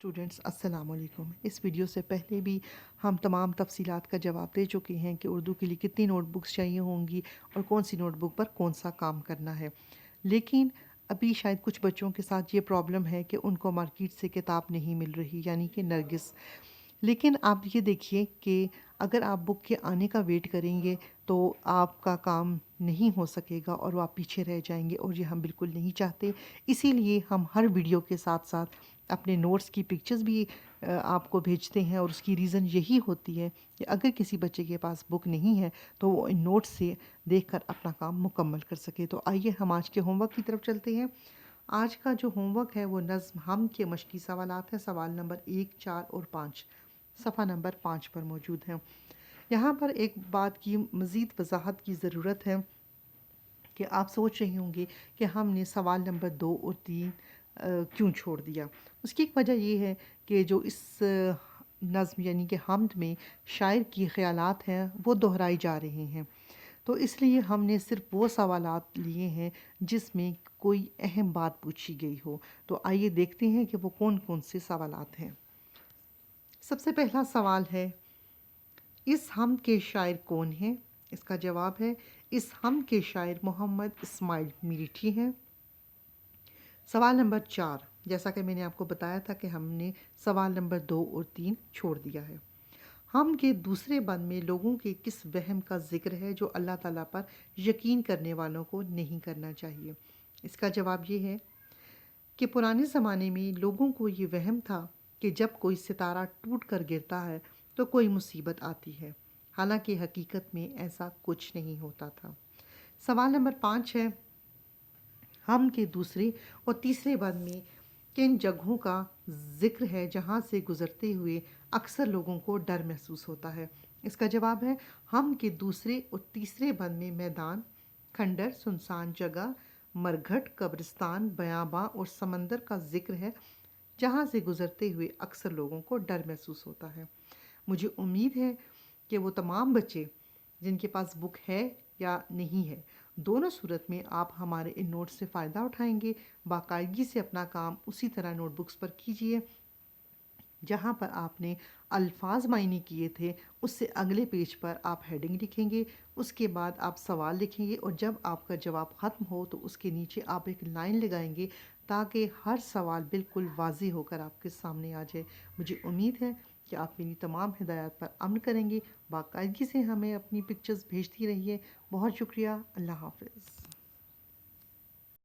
Students السلام علیکم۔ اس video سے پہلے بھی ہم تمام تفصیلات کا جواب دے چکے ہیں کہ اردو کے لیے کتنی نوٹ بکس چاہیے ہوں گی اور کون سی نوٹ بک پر کون سا کام کرنا ہے، لیکن ابھی شاید کچھ بچوں کے ساتھ یہ پرابلم ہے کہ ان کو مارکیٹ سے کتاب نہیں مل رہی، یعنی کہ نرگس۔ لیکن آپ یہ دیکھیے کہ اگر آپ بک کے آنے کا ویٹ کریں گے تو آپ کا کام نہیں ہو سکے گا اور وہ آپ پیچھے رہ جائیں گے، اور یہ ہم بالکل نہیں چاہتے۔ اسی لیے ہم ہر ویڈیو کے ساتھ ساتھ اپنے نوٹس کی پکچرز بھی آپ کو بھیجتے ہیں، اور اس کی ریزن یہی ہوتی ہے کہ اگر کسی بچے کے پاس بک نہیں ہے تو وہ ان نوٹس سے دیکھ کر اپنا کام مکمل کر سکے۔ تو آئیے ہم آج کے ہوم ورک کی طرف چلتے ہیں۔ آج کا جو ہوم ورک ہے وہ نظم ہم کے مشقی سوالات ہیں۔ سوال نمبر 1، 4 اور 5 صفحہ نمبر 5 پر موجود ہیں۔ یہاں پر ایک بات کی مزید وضاحت کی ضرورت ہے کہ آپ سوچ رہے ہوں گے کہ ہم نے سوال نمبر 2 اور 3 کیوں چھوڑ دیا۔ اس کی ایک وجہ یہ ہے کہ جو اس نظم یعنی کہ حمد میں شاعر کی خیالات ہیں وہ دہرائی جا رہے ہیں، تو اس لیے ہم نے صرف وہ سوالات لیے ہیں جس میں کوئی اہم بات پوچھی گئی ہو۔ تو آئیے دیکھتے ہیں کہ وہ کون کون سے سوالات ہیں۔ سب سے پہلا سوال ہے، اس حمد کے شاعر کون ہیں؟ اس کا جواب ہے، اس حمد کے شاعر محمد اسماعیل میرٹھی ہیں۔ سوال نمبر 4، جیسا کہ میں نے آپ کو بتایا تھا کہ ہم نے سوال نمبر 2 اور 3 چھوڑ دیا ہے۔ ہم کے دوسرے بند میں لوگوں کے کس وہم کا ذکر ہے جو اللہ تعالیٰ پر یقین کرنے والوں کو نہیں کرنا چاہیے؟ اس کا جواب یہ ہے کہ پرانے زمانے میں لوگوں کو یہ وہم تھا کہ جب کوئی ستارہ ٹوٹ کر گرتا ہے تو کوئی مصیبت آتی ہے، حالانکہ حقیقت میں ایسا کچھ نہیں ہوتا تھا۔ سوال نمبر 5 ہے، ہم کے دوسرے اور تیسرے بند میں کن جگہوں کا ذکر ہے جہاں سے گزرتے ہوئے اکثر لوگوں کو ڈر محسوس ہوتا ہے؟ اس کا جواب ہے، ہم کے دوسرے اور تیسرے بند میں میدان، کھنڈر، سنسان جگہ، مرگھٹ، قبرستان، بیاباں اور سمندر کا ذکر ہے جہاں سے گزرتے ہوئے اکثر لوگوں کو ڈر محسوس ہوتا ہے۔ مجھے امید ہے کہ وہ تمام بچے جن کے پاس بک ہے یا نہیں ہے، دونوں صورت میں آپ ہمارے ان نوٹس سے فائدہ اٹھائیں گے۔ باقاعدگی سے اپنا کام اسی طرح نوٹ بکس پر کیجئے جہاں پر آپ نے الفاظ معنی کیے تھے، اس سے اگلے پیج پر آپ ہیڈنگ لکھیں گے، اس کے بعد آپ سوال لکھیں گے، اور جب آپ کا جواب ختم ہو تو اس کے نیچے آپ ایک لائن لگائیں گے تاکہ ہر سوال بالکل واضح ہو کر آپ کے سامنے آ جائے۔ مجھے امید ہے کہ آپ میری تمام ہدایات پر عمل کریں گے۔ باقاعدگی سے ہمیں اپنی پکچرز بھیجتی رہیے۔ بہت شکریہ۔ اللہ حافظ۔